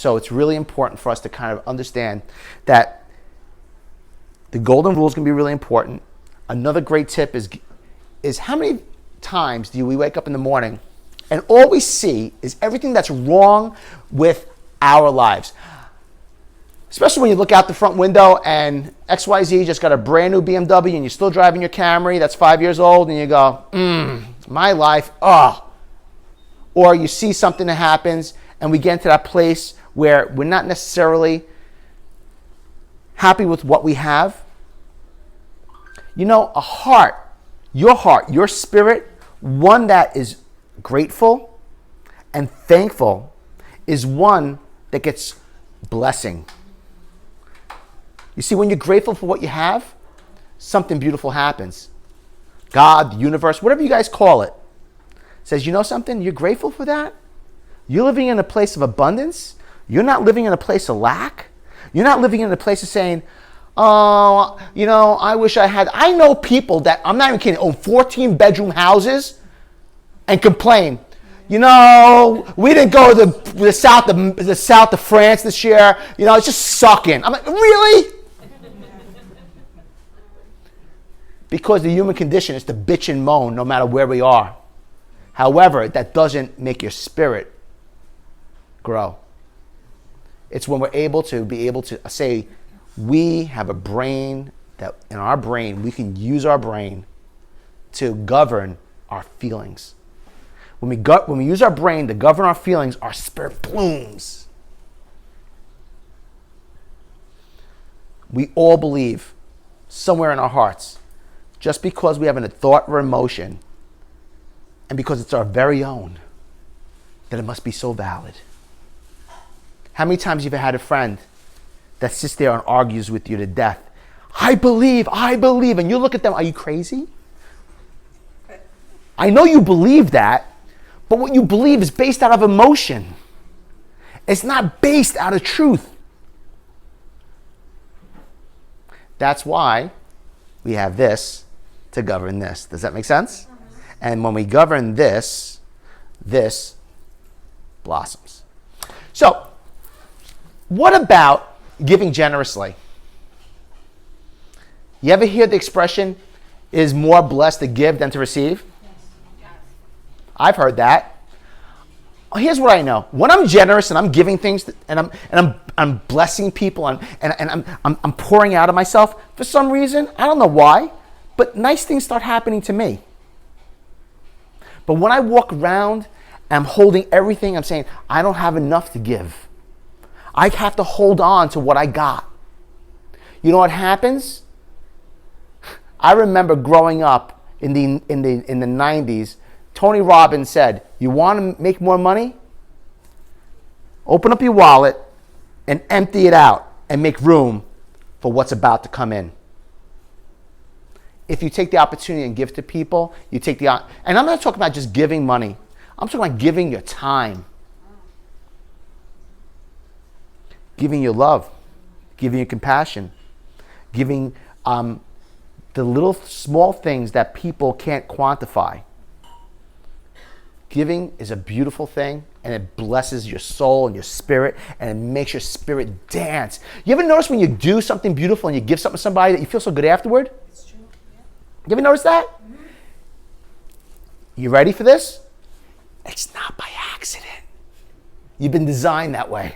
So it's really important for us to kind of understand that the golden rule is going to be really important. Another great tip is how many times do we wake up in the morning and all we see is everything that's wrong with our lives? Especially when you look out the front window and XYZ just got a brand new BMW and you're still driving your Camry that's 5 years old and you go, my life, oh. Or you see something that happens and we get into that place where we're not necessarily happy with what we have. You know, your spirit, one that is grateful and thankful, is one that gets blessing. You see, when you're grateful for what you have, something beautiful happens. God, the universe, whatever you guys call it, says, you know something? You're grateful for that? You're living in a place of abundance. You're not living in a place of lack. You're not living in a place of saying, oh, you know, I wish I had. I know people that, I'm not even kidding, own 14-bedroom houses and complain. You know, we didn't go to the south of France this year. You know, it's just sucking. I'm like, really? Because the human condition is to bitch and moan no matter where we are. However, that doesn't make your spirit grow. It's when we're able to say, we have a brain, that in our brain, we can use our brain to govern our feelings. When we use our brain to govern our feelings, our spirit blooms. We all believe somewhere in our hearts, just because we have a thought or emotion, and because it's our very own, that it must be so valid. How many times have you had a friend that sits there and argues with you to death? I believe, and you look at them, are you crazy? I know you believe that, but what you believe is based out of emotion. It's not based out of truth. That's why we have this to govern this. Does that make sense? And when we govern this, this blossoms. So, what about giving generously? You ever hear the expression, it is more blessed to give than to receive? Yes. I've heard that. Here's what I know. When I'm generous and I'm giving things and I'm blessing people and I'm pouring out of myself, for some reason, I don't know why, but nice things start happening to me. But when I walk around and I'm holding everything, I'm saying, I don't have enough to give. I have to hold on to what I got. You know what happens? I remember growing up in the 90s, Tony Robbins said, you want to make more money? Open up your wallet and empty it out and make room for what's about to come in. If you take the opportunity and give to people, and I'm not talking about just giving money. I'm talking about giving your time, giving your love, giving your compassion, giving the little small things that people can't quantify. Giving is a beautiful thing, and it blesses your soul and your spirit, and it makes your spirit dance. You ever notice when you do something beautiful and you give something to somebody that you feel so good afterward? It's true. Yeah. You ever notice that? Mm-hmm. You ready for this? It's not by accident. You've been designed that way.